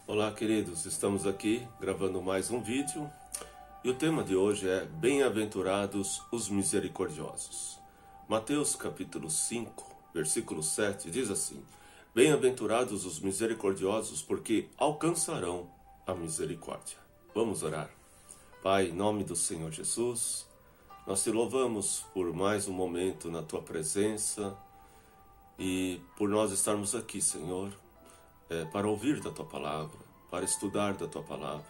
Olá, queridos, estamos aqui gravando mais um vídeo e o tema de hoje é Bem-aventurados os misericordiosos. Mateus capítulo 5, versículo 7 diz assim: Bem-aventurados os misericordiosos, porque alcançarão a misericórdia. Vamos orar. Pai, em nome do Senhor Jesus, nós te louvamos por mais um momento na tua presença e por nós estarmos aqui, Senhor, para ouvir da tua palavra, para estudar da tua palavra.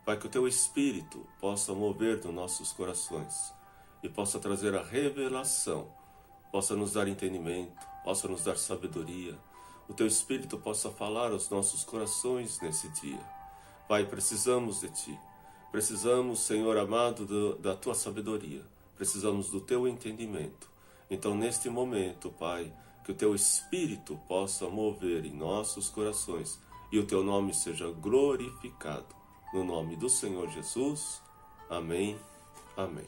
Pai, que o teu Espírito possa mover nos nossos corações e possa trazer a revelação, possa nos dar entendimento, possa nos dar sabedoria. O teu Espírito possa falar aos nossos corações nesse dia. Pai, precisamos de ti. Precisamos, Senhor amado, da tua sabedoria. Precisamos do teu entendimento. Então, neste momento, Pai, que o teu Espírito possa mover em nossos corações e o teu nome seja glorificado. No nome do Senhor Jesus. Amém. Amém.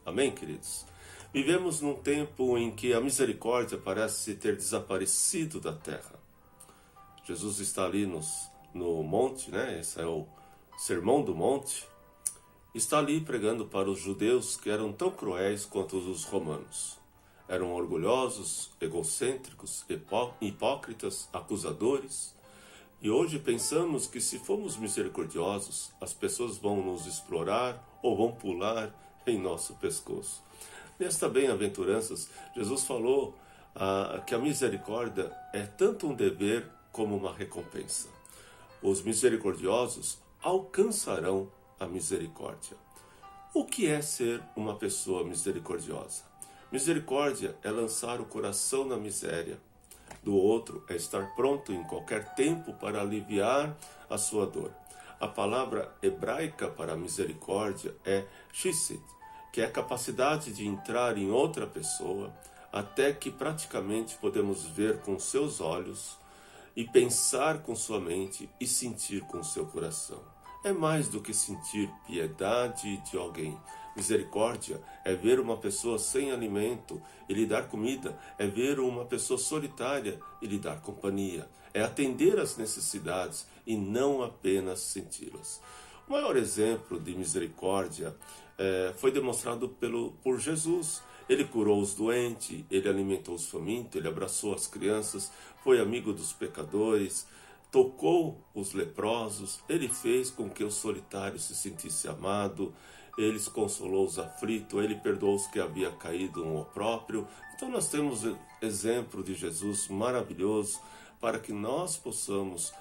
Amém, queridos? Vivemos num tempo em que a misericórdia parece ter desaparecido da terra. Jesus está ali no monte, né? Esse é o Sermão do Monte. Está ali pregando para os judeus que eram tão cruéis quanto os romanos. Eram orgulhosos, egocêntricos, hipócritas, acusadores. E hoje pensamos que se formos misericordiosos, as pessoas vão nos explorar ou vão pular em nosso pescoço. Nesta bem-aventuranças, Jesus falou que a misericórdia é tanto um dever como uma recompensa. Os misericordiosos alcançarão a misericórdia. O que é ser uma pessoa misericordiosa? Misericórdia é lançar o coração na miséria do outro, é estar pronto em qualquer tempo para aliviar a sua dor. A palavra hebraica para misericórdia é chesed, que é a capacidade de entrar em outra pessoa até que praticamente podemos ver com seus olhos e pensar com sua mente e sentir com seu coração. É mais do que sentir piedade de alguém. Misericórdia é ver uma pessoa sem alimento e lhe dar comida. É ver uma pessoa solitária e lhe dar companhia. É atender às necessidades e não apenas senti-las. O maior exemplo de misericórdia foi demonstrado por Jesus. Ele curou os doentes, ele alimentou os famintos, ele abraçou as crianças, foi amigo dos pecadores, tocou os leprosos, ele fez com que o solitário se sentisse amado, ele consolou os aflitos, ele perdoou os que havia caído no opróbrio. Então nós temos exemplo de Jesus maravilhoso para que nós possamos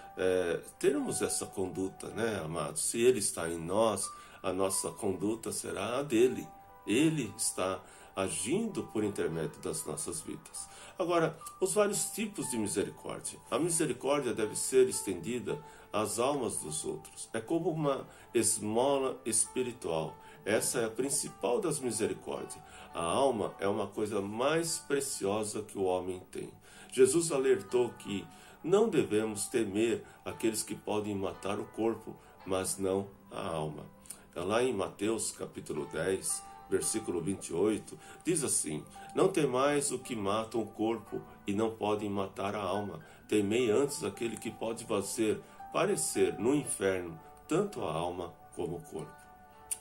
termos essa conduta, né, amados? Se ele está em nós, a nossa conduta será a dele. Ele está agindo por intermédio das nossas vidas. Agora, os vários tipos de misericórdia. A misericórdia deve ser estendida às almas dos outros. É como uma esmola espiritual. Essa é a principal das misericórdias. A alma é uma coisa mais preciosa que o homem tem. Jesus alertou que não devemos temer aqueles que podem matar o corpo, mas não a alma. Lá em Mateus capítulo 10, versículo 28, diz assim: Não temais o que matam o corpo e não podem matar a alma. Temei antes aquele que pode fazer parecer no inferno tanto a alma como o corpo.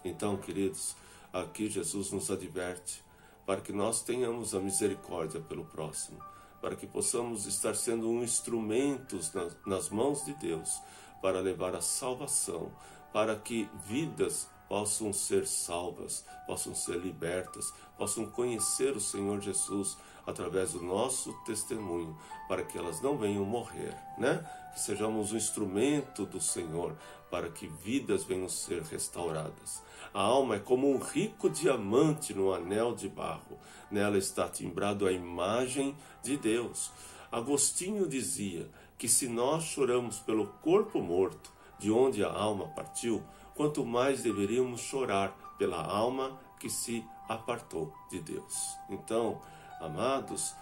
Então, queridos, aqui Jesus nos adverte para que nós tenhamos a misericórdia pelo próximo, para que possamos estar sendo instrumentos nas mãos de Deus para levar a salvação, para que vidas possam ser salvas, possam ser libertas, possam conhecer o Senhor Jesus através do nosso testemunho, para que elas não venham morrer, né? Que sejamos um instrumento do Senhor, para que vidas venham ser restauradas. A alma é como um rico diamante no anel de barro, nela está timbrado a imagem de Deus. Agostinho dizia que se nós choramos pelo corpo morto, de onde a alma partiu, quanto mais deveríamos chorar pela alma que se apartou de Deus. Então, amados,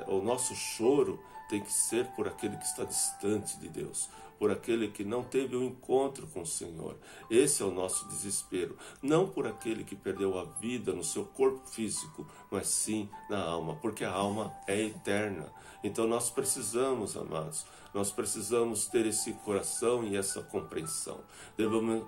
o nosso choro tem que ser por aquele que está distante de Deus, por aquele que não teve um encontro com o Senhor. Esse é o nosso desespero. Não por aquele que perdeu a vida no seu corpo físico, mas sim na alma, porque a alma é eterna. Então nós precisamos, amados, nós precisamos ter esse coração e essa compreensão.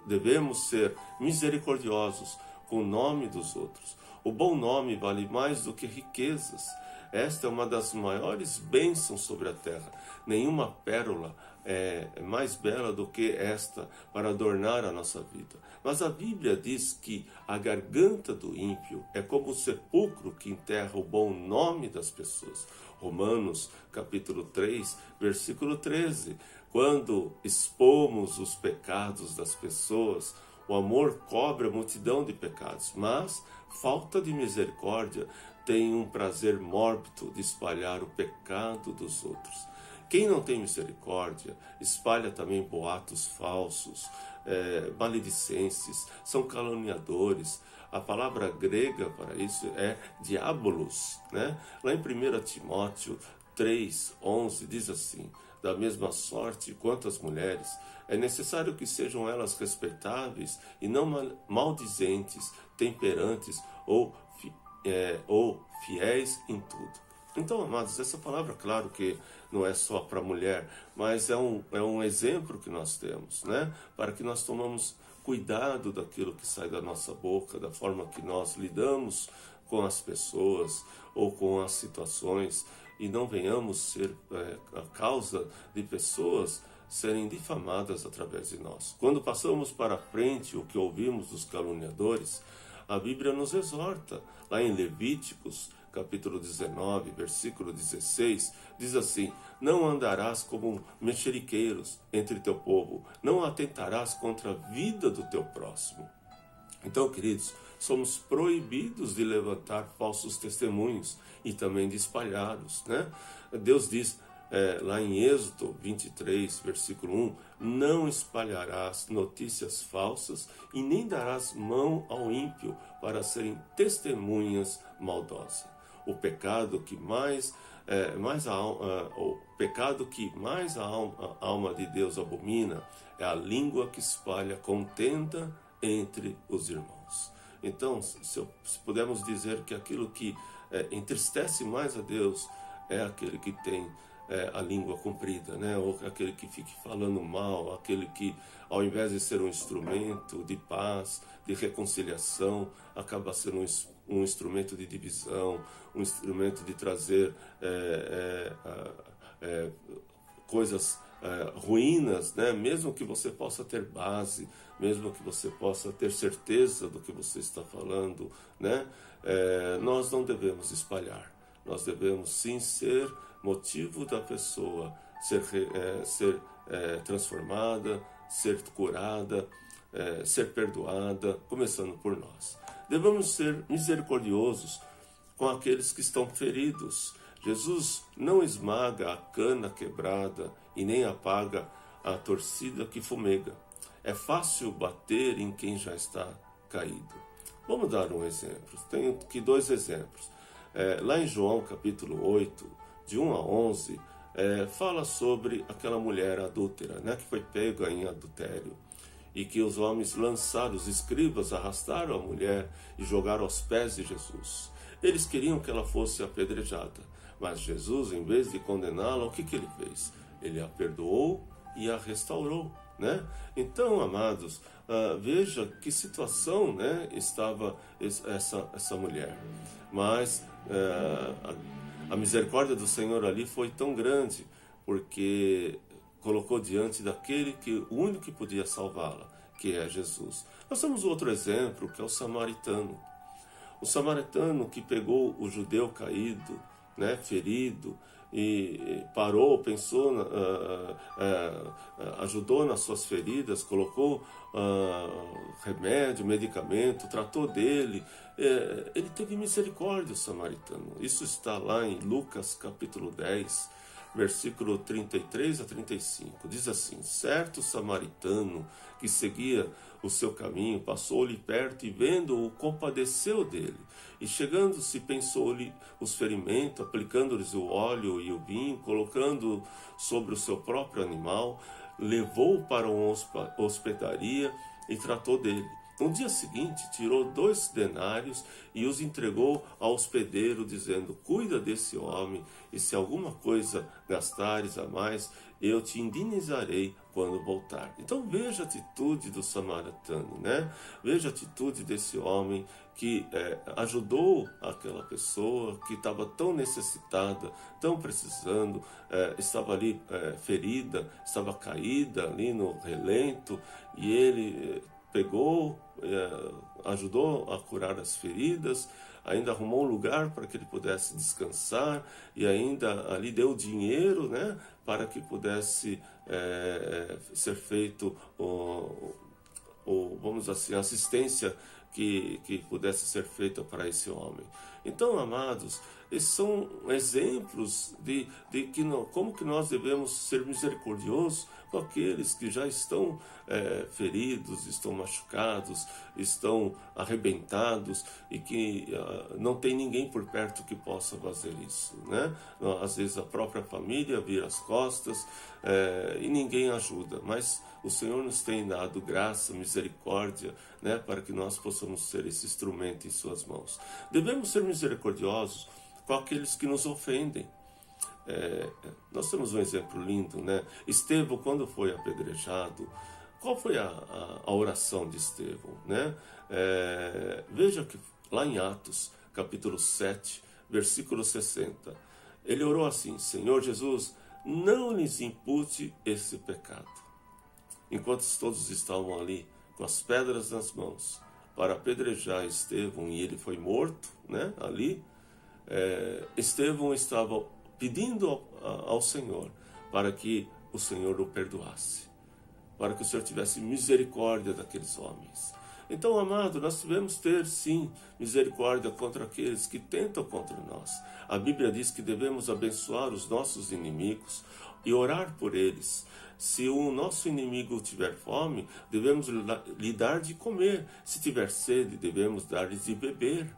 Devemos ser misericordiosos com o nome dos outros. O bom nome vale mais do que riquezas. Esta é uma das maiores bênçãos sobre a terra. Nenhuma pérola é mais bela do que esta para adornar a nossa vida. Mas a Bíblia diz que a garganta do ímpio é como o sepulcro que enterra o bom nome das pessoas. Romanos capítulo 3, versículo 13. Quando expomos os pecados das pessoas, o amor cobre a multidão de pecados, mas falta de misericórdia tem um prazer mórbido de espalhar o pecado dos outros. Quem não tem misericórdia espalha também boatos falsos, maledicências, são caluniadores. A palavra grega para isso é diabolos, né? Lá em 1 Timóteo 3:11 diz assim: da mesma sorte quanto as mulheres, é necessário que sejam elas respeitáveis e não maldizentes, temperantes ou fiéis em tudo. Então, amados, essa palavra, claro que não é só para a mulher, mas é um exemplo que nós temos, né? Para que nós tomamos cuidado daquilo que sai da nossa boca, da forma que nós lidamos com as pessoas ou com as situações, e não venhamos ser a causa de pessoas serem difamadas através de nós. Quando passamos para frente o que ouvimos dos caluniadores, a Bíblia nos exorta. Lá em Levíticos, capítulo 19, versículo 16, diz assim: não andarás como mexeriqueiros entre teu povo, não atentarás contra a vida do teu próximo. Então, queridos, somos proibidos de levantar falsos testemunhos e também de espalhá-los, né? Deus diz lá em Êxodo 23, versículo 1, não espalharás notícias falsas e nem darás mão ao ímpio para serem testemunhas maldosas. O pecado que mais a alma de Deus abomina é a língua que espalha contenda entre os irmãos. Então, se pudermos dizer que aquilo que entristece mais a Deus é aquele que tem a língua comprida, né? Ou aquele que fique falando mal, aquele que, ao invés de ser um instrumento de paz, de reconciliação, acaba sendo um instrumento de divisão, um instrumento de trazer coisas ruínas, né? Mesmo que você possa ter base, mesmo que você possa ter certeza do que você está falando, né? Nós não devemos espalhar, nós devemos sim ser motivo da pessoa ser transformada, ser curada, ser perdoada, começando por nós. Devemos ser misericordiosos com aqueles que estão feridos. Jesus não esmaga a cana quebrada e nem apaga a torcida que fumega. É fácil bater em quem já está caído. Vamos dar um exemplo. Tenho aqui 2 exemplos. Lá em João capítulo 8, de 1 a 11, fala sobre aquela mulher adúltera, né, que foi pega em adultério, e que os homens lançaram, os escribas arrastaram a mulher e jogaram aos pés de Jesus. Eles queriam que ela fosse apedrejada, mas Jesus, em vez de condená-la, o que ele fez? Ele a perdoou e a restaurou, né? Então, amados, veja que situação, né, estava essa mulher. Mas a misericórdia do Senhor ali foi tão grande, porque colocou diante daquele o único que podia salvá-la, que é Jesus. Nós temos outro exemplo, que é o samaritano. O samaritano que pegou o judeu caído, né, ferido, e parou, pensou, ajudou nas suas feridas, colocou remédio, medicamento, tratou dele. Ele teve misericórdia, o samaritano. Isso está lá em Lucas capítulo 10, versículo 33 a 35. Diz assim: certo samaritano que seguia o seu caminho passou-lhe perto e, vendo-o, compadeceu dele. E chegando-se, pensou-lhe os ferimentos, aplicando-lhes o óleo e o vinho, colocando sobre o seu próprio animal, levou-o para uma hospedaria e tratou dele. No dia seguinte, tirou 2 denários e os entregou ao hospedeiro, dizendo: cuida desse homem, e se alguma coisa gastares a mais, eu te indenizarei quando voltar. Então veja a atitude do samaritano, né? Veja a atitude desse homem que ajudou aquela pessoa que estava tão necessitada, tão precisando, estava ali ferida, estava caída ali no relento, e ele pegou, ajudou a curar as feridas, ainda arrumou um lugar para que ele pudesse descansar, e ainda ali deu dinheiro, né, para que pudesse ser feito vamos dizer assim, assistência que pudesse ser feita para esse homem. Então, amados, esses são exemplos de como que nós devemos ser misericordiosos com aqueles que já estão feridos, estão machucados, estão arrebentados, e que não tem ninguém por perto que possa fazer isso, né? Às vezes a própria família vira as costas e ninguém ajuda, mas o Senhor nos tem dado graça, misericórdia, né, para que nós possamos ser esse instrumento em suas mãos. Devemos ser misericordiosos com aqueles que nos ofendem. Nós temos um exemplo lindo, né? Estevão, quando foi apedrejado, qual foi a oração de Estevão, né? Veja que lá em Atos, capítulo 7, versículo 60, ele orou assim: Senhor Jesus, não lhes impute esse pecado. Enquanto todos estavam ali com as pedras nas mãos para apedrejar Estevão, e ele foi morto, né, ali, Estevão estava pedindo ao Senhor para que o Senhor o perdoasse, para que o Senhor tivesse misericórdia daqueles homens. Então, amado, nós devemos ter, sim, misericórdia contra aqueles que tentam contra nós. A Bíblia diz que devemos abençoar os nossos inimigos e orar por eles. Se o nosso inimigo tiver fome, devemos lhe dar de comer. Se tiver sede, devemos dar-lhes de beber.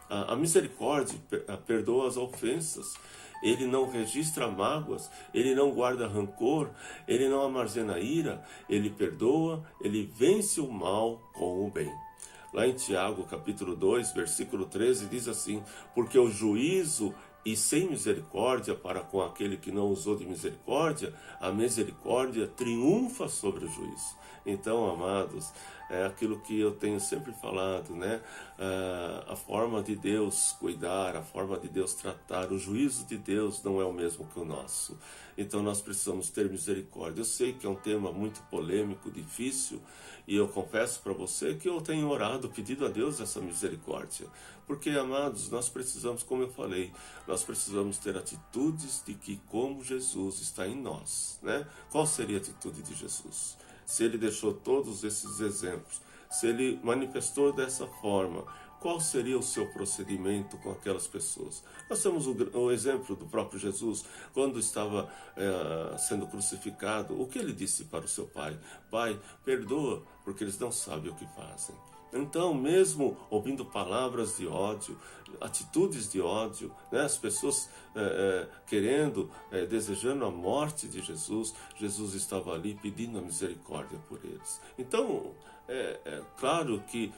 A misericórdia perdoa as ofensas. Ele não registra mágoas, ele não guarda rancor, ele não armazena ira, ele perdoa, ele vence o mal com o bem. Lá em Tiago, capítulo 2, versículo 13, diz assim: porque o juízo e sem misericórdia para com aquele que não usou de misericórdia, a misericórdia triunfa sobre o juízo. Então, amados, é aquilo que eu tenho sempre falado, né? A forma de Deus cuidar, a forma de Deus tratar, o juízo de Deus não é o mesmo que o nosso. Então nós precisamos ter misericórdia. Eu sei que é um tema muito polêmico, difícil, e eu confesso para você que eu tenho orado, pedido a Deus essa misericórdia. Porque, amados, nós precisamos, como eu falei, nós precisamos ter atitudes de que como Jesus está em nós, né? Qual seria a atitude de Jesus? Se ele deixou todos esses exemplos, se ele manifestou dessa forma, qual seria o seu procedimento com aquelas pessoas? Nós temos o exemplo do próprio Jesus, quando estava sendo crucificado. O que ele disse para o seu pai? Pai, perdoa, porque eles não sabem o que fazem. Então, mesmo ouvindo palavras de ódio, atitudes de ódio, né, as pessoas querendo, desejando a morte de Jesus, Jesus estava ali pedindo a misericórdia por eles. Então, claro que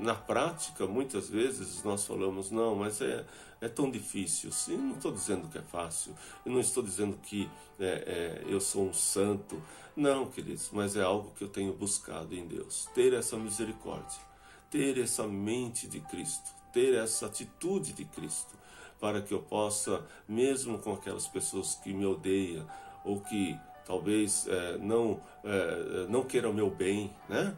na prática, muitas vezes nós falamos, não, mas é tão difícil. Sim, não estou dizendo que é fácil, eu não estou dizendo que eu sou um santo. Não, queridos, mas é algo que eu tenho buscado em Deus. Ter essa misericórdia, ter essa mente de Cristo, ter essa atitude de Cristo, para que eu possa, mesmo com aquelas pessoas que me odeiam, ou que talvez não queiram o meu bem, né?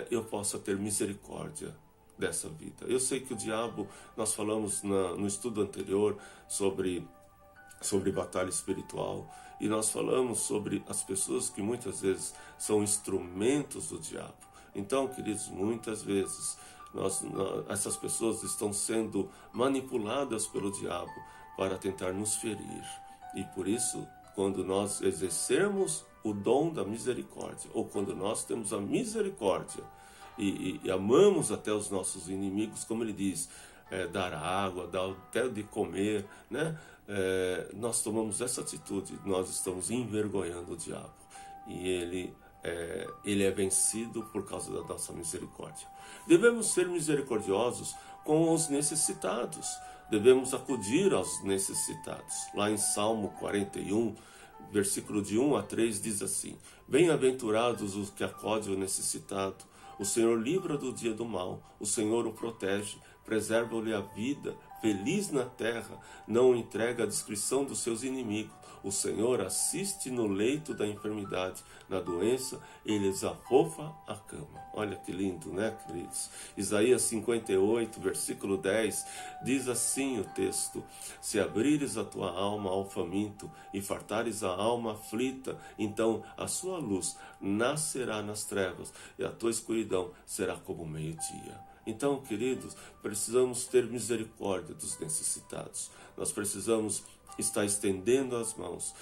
Eu possa ter misericórdia dessa vida. Eu sei que o diabo, nós falamos no estudo anterior sobre batalha espiritual, e nós falamos sobre as pessoas que muitas vezes são instrumentos do diabo. Então, queridos, muitas vezes essas pessoas estão sendo manipuladas pelo diabo para tentar nos ferir. E por isso, quando nós exercermos o dom da misericórdia, ou quando nós temos a misericórdia e amamos até os nossos inimigos, como ele diz, dar água, dar até de comer, né? Nós tomamos essa atitude, nós estamos envergonhando o diabo. E ele é vencido por causa da nossa misericórdia. Devemos ser misericordiosos com os necessitados. Devemos acudir aos necessitados. Lá em Salmo 41, versículo de 1 a 3, diz assim: Bem-aventurados os que acodem o necessitado. O Senhor livra do dia do mal. O Senhor o protege, preserva-lhe a vida. Feliz na terra, não o entrega à descrição dos seus inimigos. O Senhor assiste no leito da enfermidade, na doença, ele desafofa a cama. Olha que lindo, né, queridos? Isaías 58, versículo 10, diz assim o texto: Se abrires a tua alma ao faminto e fartares a alma aflita, então a sua luz nascerá nas trevas e a tua escuridão será como o meio-dia. Então, queridos, precisamos ter misericórdia dos necessitados. Nós precisamos estar estendendo as mãos.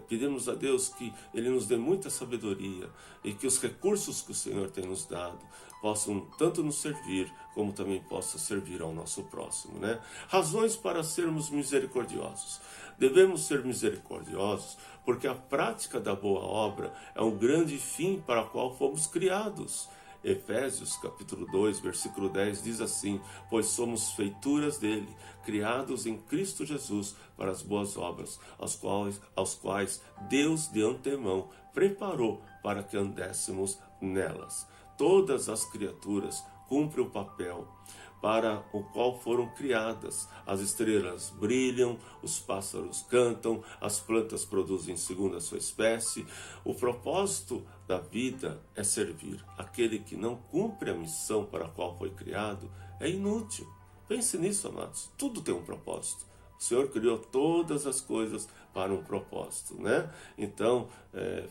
Pedimos a Deus que Ele nos dê muita sabedoria e que os recursos que o Senhor tem nos dado possam tanto nos servir, como também possa servir ao nosso próximo, né? Razões para sermos misericordiosos. Devemos ser misericordiosos porque a prática da boa obra é um grande fim para o qual fomos criados. Efésios capítulo 2, versículo 10 diz assim: Pois somos feituras dele, criados em Cristo Jesus para as boas obras, aos quais Deus de antemão preparou para que andéssemos nelas. Todas as criaturas cumprem o papel para o qual foram criadas. As estrelas brilham, os pássaros cantam, as plantas produzem segundo a sua espécie. O propósito da vida é servir. Aquele que não cumpre a missão para a qual foi criado é inútil. Pense nisso, amados. Tudo tem um propósito. O Senhor criou todas as coisas para um propósito, né? Então,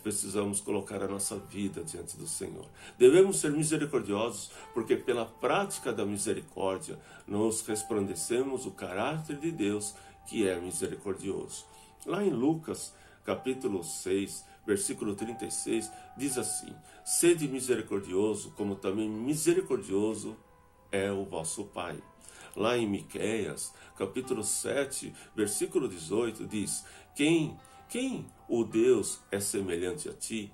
precisamos colocar a nossa vida diante do Senhor. Devemos ser misericordiosos, porque pela prática da misericórdia, nós resplandecemos o caráter de Deus, que é misericordioso. Lá em Lucas, capítulo 6, versículo 36, diz assim: Sede misericordioso, como também misericordioso é o vosso Pai. Lá em Miqueias, capítulo 7, versículo 18, diz: Quem, o Deus, é semelhante a ti,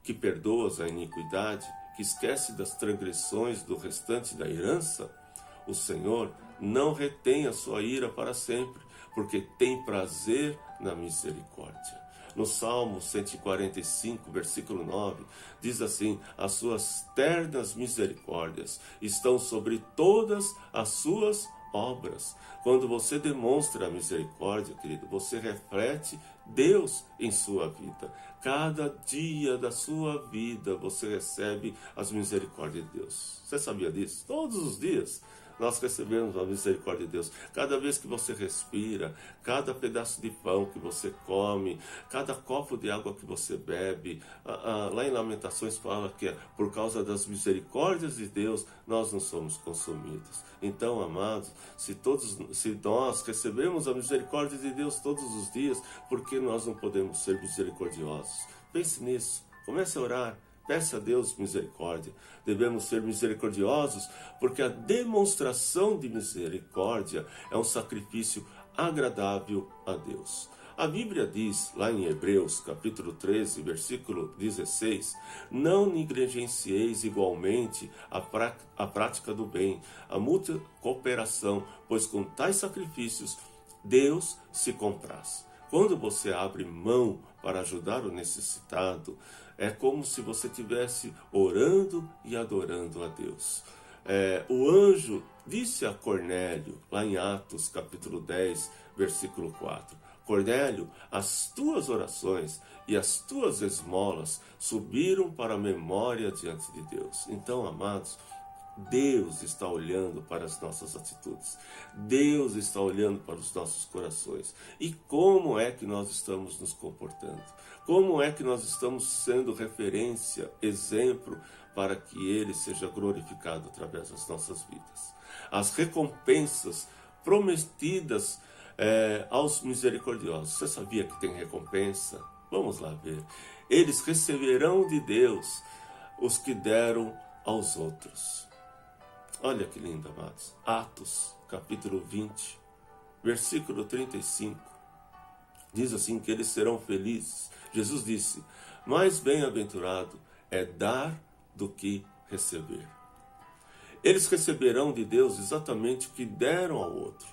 que perdoas a iniquidade, que esquece das transgressões do restante da herança? O Senhor não retém a sua ira para sempre, porque tem prazer na misericórdia. No Salmo 145, versículo 9, diz assim: As suas ternas misericórdias estão sobre todas as suas obras. Quando você demonstra a misericórdia, querido, você reflete Deus em sua vida. Cada dia da sua vida você recebe as misericórdias de Deus. Você sabia disso? Todos os dias nós recebemos a misericórdia de Deus. Cada vez que você respira, cada pedaço de pão que você come, cada copo de água que você bebe. Lá em Lamentações fala que por causa das misericórdias de Deus, nós não somos consumidos. Então, amados, se nós recebemos a misericórdia de Deus todos os dias, por que nós não podemos ser misericordiosos? Pense nisso. Comece a orar. Peça a Deus misericórdia. Devemos ser misericordiosos porque a demonstração de misericórdia é um sacrifício agradável a Deus. A Bíblia diz, lá em Hebreus, capítulo 13, versículo 16, Não negligencieis igualmente a prática do bem, a mútua cooperação, pois com tais sacrifícios Deus se compraz. Quando você abre mão para ajudar o necessitado, é como se você estivesse orando e adorando a Deus. O anjo disse a Cornélio, lá em Atos capítulo 10, versículo 4, Cornélio, as tuas orações e as tuas esmolas subiram para a memória diante de Deus. Então, amados, Deus está olhando para as nossas atitudes. Deus está olhando para os nossos corações. E como é que nós estamos nos comportando? Como é que nós estamos sendo referência, exemplo, para que Ele seja glorificado através das nossas vidas? As recompensas prometidas aos misericordiosos. Você sabia que tem recompensa? Vamos lá ver. Eles receberão de Deus os que deram aos outros. Olha que lindo, amados. Atos, capítulo 20, versículo 35. Diz assim que eles serão felizes. Jesus disse, mais bem-aventurado é dar do que receber. Eles receberão de Deus exatamente o que deram ao outro.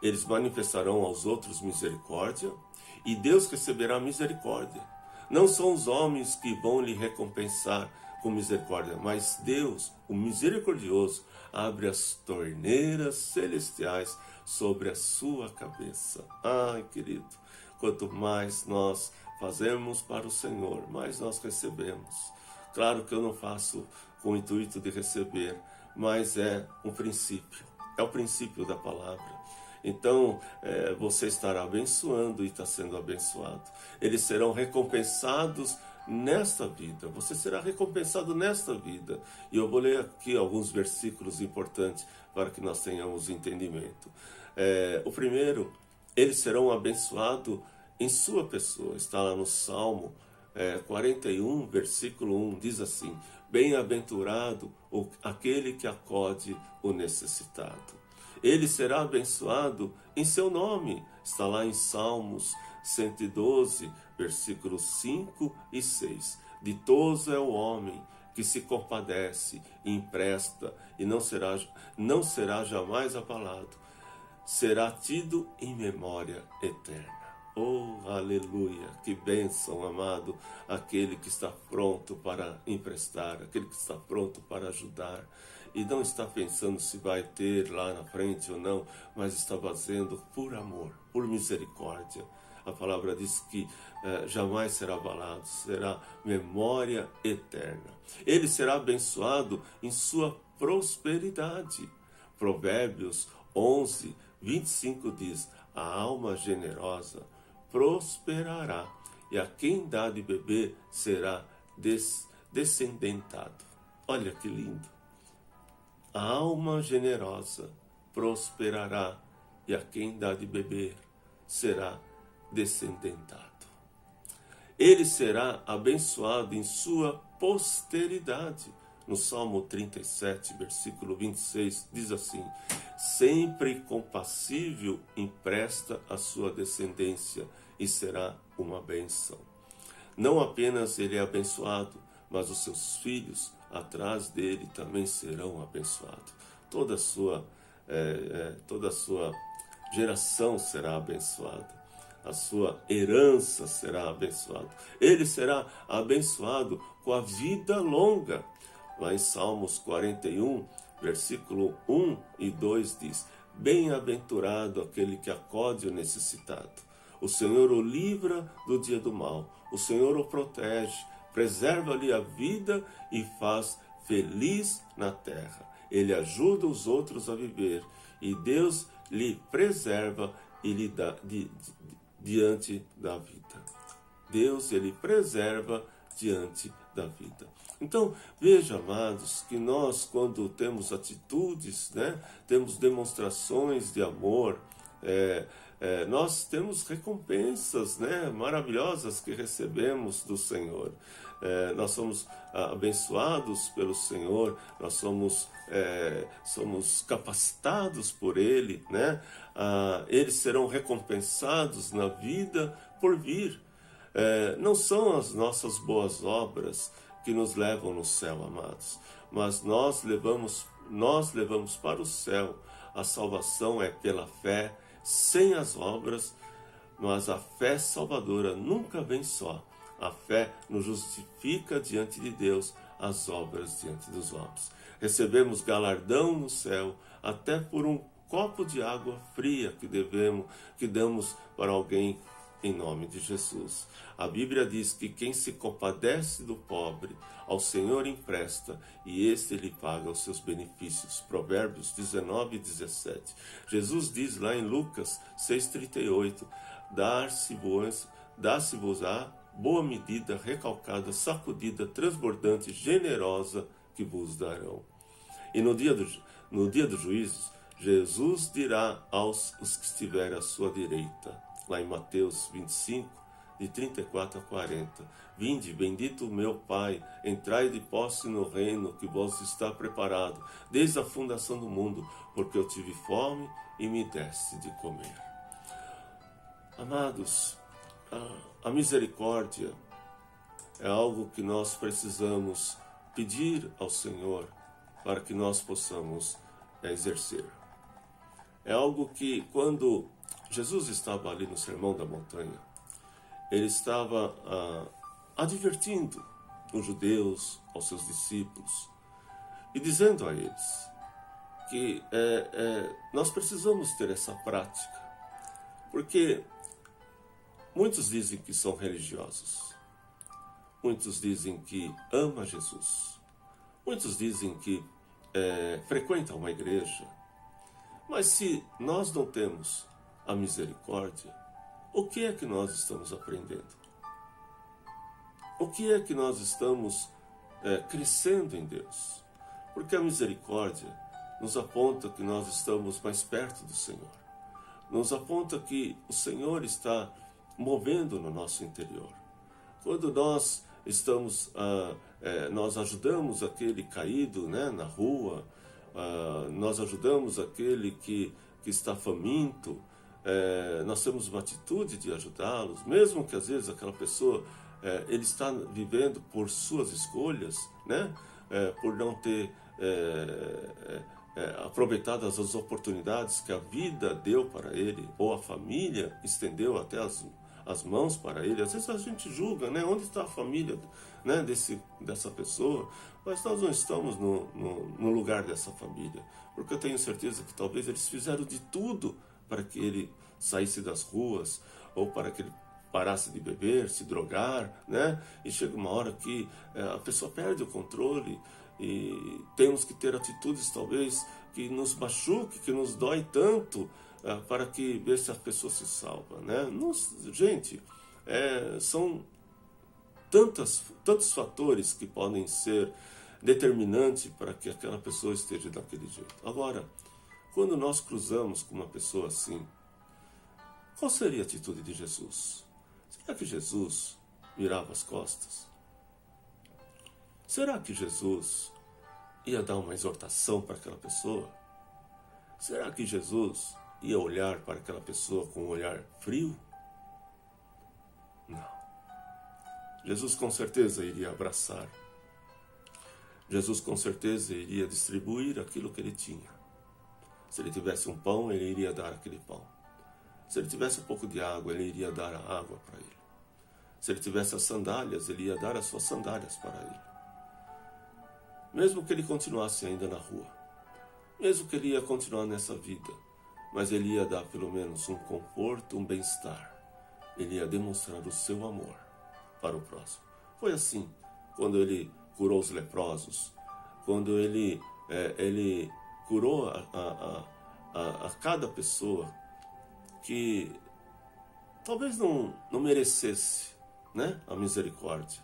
Eles manifestarão aos outros misericórdia e Deus receberá misericórdia. Não são os homens que vão lhe recompensar com misericórdia, mas Deus, o misericordioso, abre as torneiras celestiais sobre a sua cabeça. Ai, querido, quanto mais nós fazemos para o Senhor, mais nós recebemos. Claro que eu não faço com o intuito de receber, mas é um princípio, é o princípio da palavra. Então, você estará abençoando e está sendo abençoado. Eles serão recompensados nesta vida. Você será recompensado nesta vida. E eu vou ler aqui alguns versículos importantes para que nós tenhamos entendimento. O primeiro, eles serão abençoados em sua pessoa. Está lá no Salmo 41, versículo 1, diz assim, bem-aventurado aquele que acode o necessitado. Ele será abençoado em seu nome. Está lá em Salmos 112, versículos 5 e 6. Ditoso é o homem que se compadece e empresta e não será jamais abalado. Será tido em memória eterna. Oh, aleluia, que bênção, amado, aquele que está pronto para emprestar, aquele que está pronto para ajudar, e não está pensando se vai ter lá na frente ou não, mas está fazendo por amor, por misericórdia. A palavra diz que jamais será abalado, será memória eterna. Ele será abençoado em sua prosperidade. Provérbios 11, 25 diz, a alma generosa prosperará, e a quem dá de beber será descendentado. Olha que lindo! A alma generosa prosperará, e a quem dá de beber será descendentado. Ele será abençoado em sua posteridade. No Salmo 37, versículo 26, diz assim, sempre compassível empresta a sua descendência, e será uma bênção. Não apenas ele é abençoado, mas os seus filhos atrás dele também serão abençoados. Toda a sua geração será abençoada. A sua herança será abençoada. Ele será abençoado com a vida longa. Lá em Salmos 41, versículo 1 e 2 diz, bem-aventurado aquele que acode o necessitado. O Senhor o livra do dia do mal. O Senhor o protege, preserva-lhe a vida e faz feliz na terra. Ele ajuda os outros a viver e Deus lhe preserva e lhe dá diante da vida. Deus, ele preserva diante da vida. Então, veja, amados, que nós, quando temos atitudes, temos demonstrações de amor, nós temos recompensas maravilhosas que recebemos do Senhor. Nós somos abençoados pelo Senhor, nós somos capacitados por Ele, eles serão recompensados na vida por vir. Não são as nossas boas obras que nos levam no céu, amados, mas nós levamos para o céu. A salvação é pela fé, sem as obras, mas a fé salvadora nunca vem só. A fé nos justifica diante de Deus, as obras diante dos homens. Recebemos galardão no céu, até por um copo de água fria que damos para alguém em nome de Jesus. A Bíblia diz que quem se compadece do pobre, ao Senhor empresta, e este lhe paga os seus benefícios. Provérbios 19 e 17. Jesus diz lá em Lucas 6,38, dá-se-vos-á boa medida, recalcada, sacudida, transbordante, generosa, que vos darão. E no dia do juízo, Jesus dirá aos os que estiverem à sua direita, lá em Mateus 25, de 34 a 40. Vinde, bendito meu Pai, entrai de posse no reino que vos está preparado, desde a fundação do mundo, porque eu tive fome e me deste de comer. Amados, a misericórdia é algo que nós precisamos pedir ao Senhor para que nós possamos exercer. É algo que, quando Jesus estava ali no Sermão da Montanha, ele estava advertindo os judeus, aos seus discípulos, e dizendo a eles que nós precisamos ter essa prática, porque muitos dizem que são religiosos, muitos dizem que amam Jesus, muitos dizem que frequentam uma igreja, mas se nós não temos a misericórdia, o que é que nós estamos aprendendo? O que é que nós estamos crescendo em Deus? Porque a misericórdia nos aponta que nós estamos mais perto do Senhor. Nos aponta que o Senhor está movendo no nosso interior. Quando nós estamos, nós ajudamos aquele caído, né, na rua, nós ajudamos aquele que está faminto, nós temos uma atitude de ajudá-los, mesmo que às vezes aquela pessoa ele está vivendo por suas escolhas, né? Por não ter aproveitado as oportunidades que a vida deu para ele, ou a família estendeu até as mãos para ele. Às vezes a gente julga, né? Onde está a família, né, dessa pessoa? Mas nós não estamos no lugar dessa família, porque eu tenho certeza que talvez eles fizeram de tudo para que ele saísse das ruas, ou para que ele parasse de beber, se drogar, né? E chega uma hora que a pessoa perde o controle, e temos que ter atitudes talvez que nos machuque, que nos dói tanto, para que ver se a pessoa se salva, né? Gente, são tantos fatores que podem ser determinantes para que aquela pessoa esteja daquele jeito. Agora, quando nós cruzamos com uma pessoa assim, qual seria a atitude de Jesus? Será que Jesus virava as costas? Será que Jesus ia dar uma exortação para aquela pessoa? Será que Jesus ia olhar para aquela pessoa com um olhar frio? Não. Jesus com certeza iria abraçar. Jesus com certeza iria distribuir aquilo que ele tinha. Se ele tivesse um pão, ele iria dar aquele pão. Se ele tivesse um pouco de água, ele iria dar a água para ele. Se ele tivesse as sandálias, ele ia dar as suas sandálias para ele. Mesmo que ele continuasse ainda na rua, mesmo que ele ia continuar nessa vida, mas ele ia dar pelo menos um conforto, um bem-estar. Ele ia demonstrar o seu amor para o próximo. Foi assim quando ele curou os leprosos, quando ele curou a cada pessoa que talvez não merecesse, né, a misericórdia,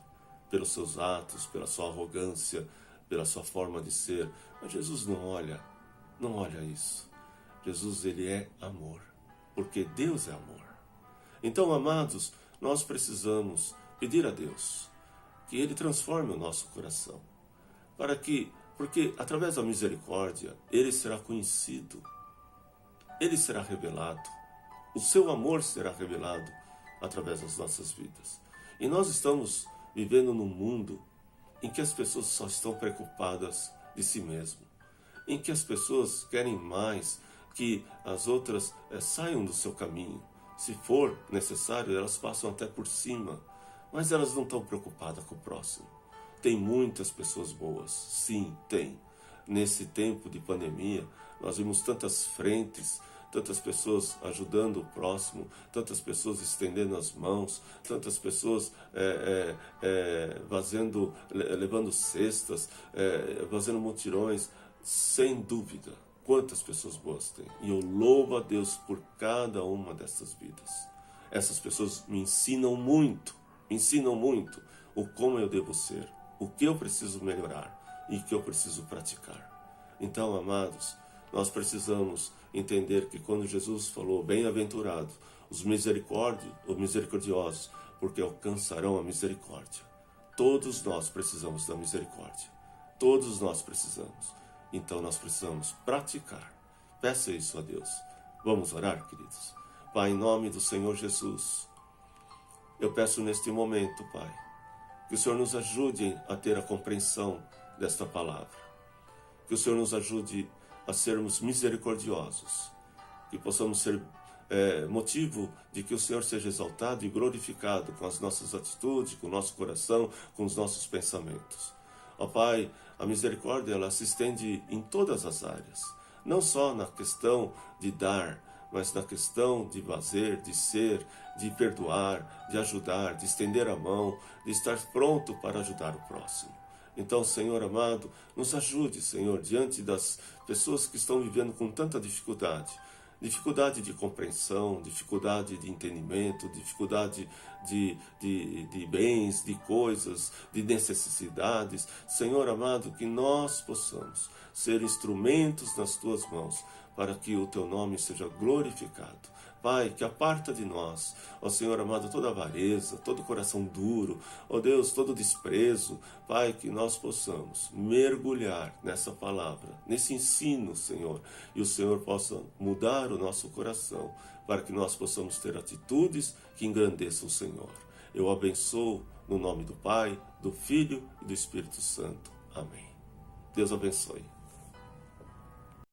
pelos seus atos, pela sua arrogância, pela sua forma de ser. Mas Jesus não olha isso. Jesus, ele é amor, porque Deus é amor. Então, amados, nós precisamos pedir a Deus que ele transforme o nosso coração, porque através da misericórdia, ele será conhecido, ele será revelado, o seu amor será revelado através das nossas vidas. E nós estamos vivendo num mundo em que as pessoas só estão preocupadas de si mesmo, em que as pessoas querem mais que as outras saiam do seu caminho. Se for necessário, elas passam até por cima, mas elas não estão preocupadas com o próximo. Tem muitas pessoas boas, sim, tem. Nesse tempo de pandemia, nós vimos tantas frentes, tantas pessoas ajudando o próximo, tantas pessoas estendendo as mãos, tantas pessoas levando cestas, fazendo mutirões. Sem dúvida, quantas pessoas boas tem. E eu louvo a Deus por cada uma dessas vidas. Essas pessoas me ensinam muito o como eu devo ser, o que eu preciso melhorar e o que eu preciso praticar. Então, amados, Nós precisamos entender que quando Jesus falou, bem-aventurados os misericordiosos, porque alcançarão a misericórdia. Todos nós precisamos da misericórdia. Todos nós precisamos. Então nós precisamos praticar. Peça isso a Deus. Vamos orar, queridos. Pai, em nome do Senhor Jesus, eu peço neste momento, Pai, que o Senhor nos ajude a ter a compreensão desta palavra. Que o Senhor nos ajude a sermos misericordiosos. Que possamos ser motivo de que o Senhor seja exaltado e glorificado com as nossas atitudes, com o nosso coração, com os nossos pensamentos. Ó Pai, a misericórdia ela se estende em todas as áreas. Não só na questão de dar, mas na questão de fazer, de ser, de perdoar, de ajudar, de estender a mão, de estar pronto para ajudar o próximo. Então, Senhor amado, nos ajude, Senhor, diante das pessoas que estão vivendo com tanta dificuldade de compreensão, dificuldade de entendimento, dificuldade de bens, de coisas, de necessidades. Senhor amado, que nós possamos ser instrumentos nas Tuas mãos para que o Teu nome seja glorificado. Pai, que aparta de nós, ó Senhor amado, toda avareza, todo coração duro, ó Deus, todo desprezo. Pai, que nós possamos mergulhar nessa palavra, nesse ensino, Senhor, e o Senhor possa mudar o nosso coração, para que nós possamos ter atitudes que engrandeçam o Senhor. Eu abençoo no nome do Pai, do Filho e do Espírito Santo. Amém. Deus abençoe.